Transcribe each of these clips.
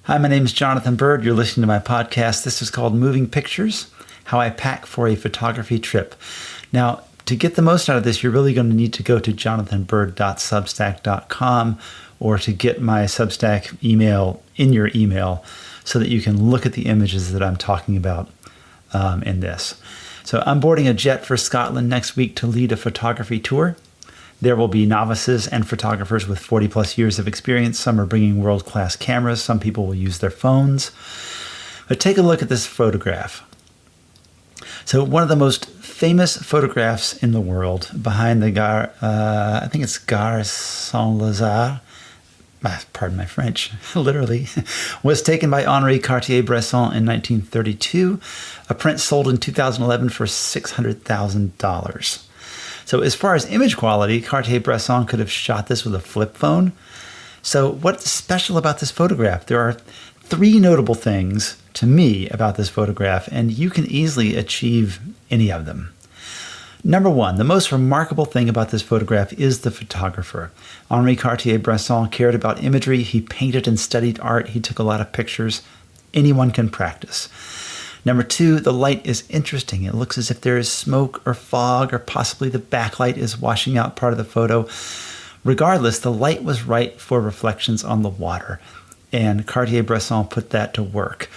Hi, my name is Jonathan Byrd. You're listening to my podcast. This is called Moving Pictures, How I Pack for a Photography Trip. Now, to get the most out of this, you're really going to need to go to jonathanbyrd.substack.com or to get my Substack email in your email so that you can look at the images that I'm talking about in this. So I'm boarding a jet for Scotland next week to lead a photography tour. There will be novices and photographers with 40 plus years of experience. Some are bringing world-class cameras. Some people will use their phones. But take a look at this photograph. So one of the most famous photographs in the world behind the Gare Saint-Lazare, pardon my French, literally, was taken by Henri Cartier-Bresson in 1932. A print sold in 2011 for $600,000. So as far as image quality, Cartier-Bresson could have shot this with a flip phone. So what's special about this photograph? There are three notable things to me about this photograph, and you can easily achieve any of them. Number one, the most remarkable thing about this photograph is the photographer. Henri Cartier-Bresson cared about imagery. He painted and studied art. He took a lot of pictures. Anyone can practice. Number two, the light is interesting. It looks as if there is smoke or fog, or possibly the backlight is washing out part of the photo. Regardless, the light was right for reflections on the water, and Cartier-Bresson put that to work.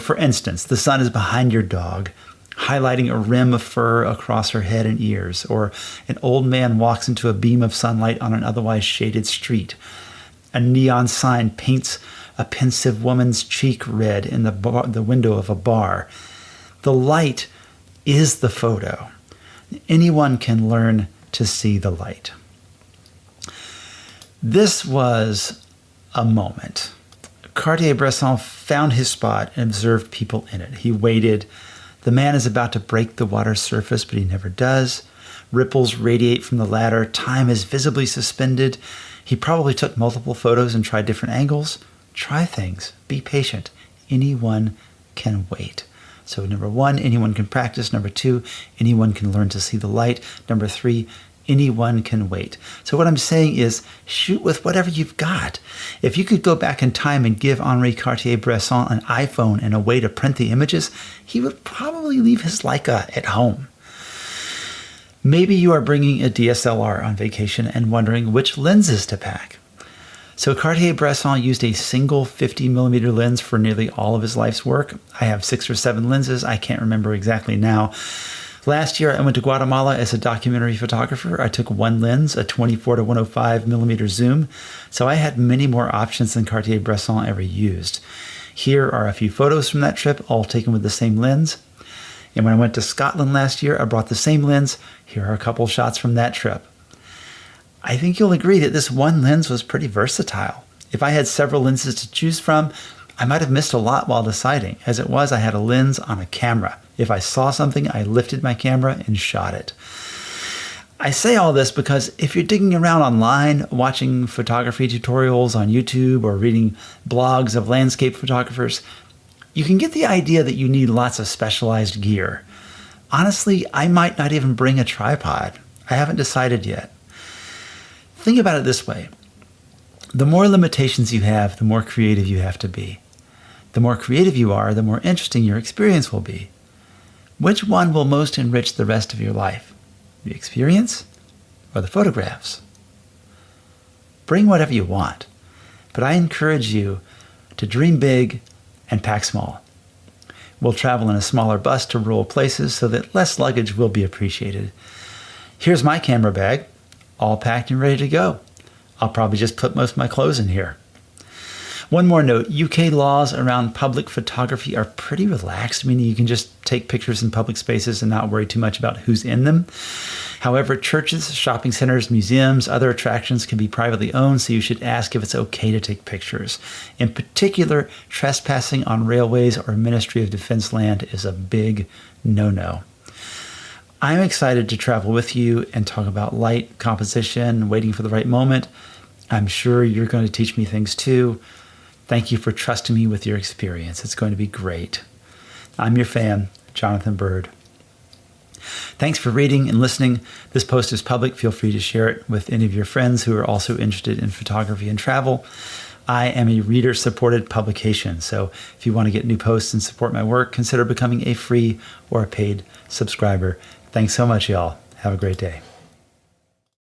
For instance, the sun is behind your dog, highlighting a rim of fur across her head and ears, or an old man walks into a beam of sunlight on an otherwise shaded street. A neon sign paints a pensive woman's cheek red in the window of a bar. The light is the photo. Anyone can learn to see the light. This was a moment. Cartier-Bresson found his spot and observed people in it. He waited. The man is about to break the water's surface, but he never does. Ripples radiate from the ladder. Time is visibly suspended. He probably took multiple photos and tried different angles. Try things. Be patient. Anyone can wait. So number one, anyone can practice. Number two, anyone can learn to see the light. Number three, anyone can wait. So what I'm saying is shoot with whatever you've got. If you could go back in time and give Henri Cartier-Bresson an iPhone and a way to print the images, he would probably leave his Leica at home. Maybe you are bringing a DSLR on vacation and wondering which lenses to pack. So Cartier-Bresson used a single 50mm lens for nearly all of his life's work. I have 6 or 7 lenses. I can't remember exactly now. Last year, I went to Guatemala as a documentary photographer. I took one lens, a 24 to 105mm zoom. So I had many more options than Cartier-Bresson ever used. Here are a few photos from that trip, all taken with the same lens. And when I went to Scotland last year, I brought the same lens. Here are a couple shots from that trip. I think you'll agree that this one lens was pretty versatile. If I had several lenses to choose from, I might have missed a lot while deciding. As it was, I had a lens on a camera. If I saw something, I lifted my camera and shot it. I say all this because if you're digging around online, watching photography tutorials on YouTube or reading blogs of landscape photographers, you can get the idea that you need lots of specialized gear. Honestly, I might not even bring a tripod. I haven't decided yet. Think about it this way. The more limitations you have, the more creative you have to be. The more creative you are, the more interesting your experience will be. Which one will most enrich the rest of your life? The experience or the photographs? Bring whatever you want, but I encourage you to dream big and pack small. We'll travel in a smaller bus to rural places so that less luggage will be appreciated. Here's my camera bag, all packed and ready to go. I'll probably just put most of my clothes in here. One more note, UK laws around public photography are pretty relaxed, meaning you can just take pictures in public spaces and not worry too much about who's in them. However, churches, shopping centers, museums, other attractions can be privately owned, so you should ask if it's okay to take pictures. In particular, trespassing on railways or Ministry of Defense land is a big no-no. I'm excited to travel with you and talk about light, composition, waiting for the right moment. I'm sure you're going to teach me things too. Thank you for trusting me with your experience. It's going to be great. I'm your fan, Jonathan Byrd. Thanks for reading and listening. This post is public. Feel free to share it with any of your friends who are also interested in photography and travel. I am a reader-supported publication, so if you want to get new posts and support my work, consider becoming a free or a paid subscriber. Thanks so much, y'all. Have a great day.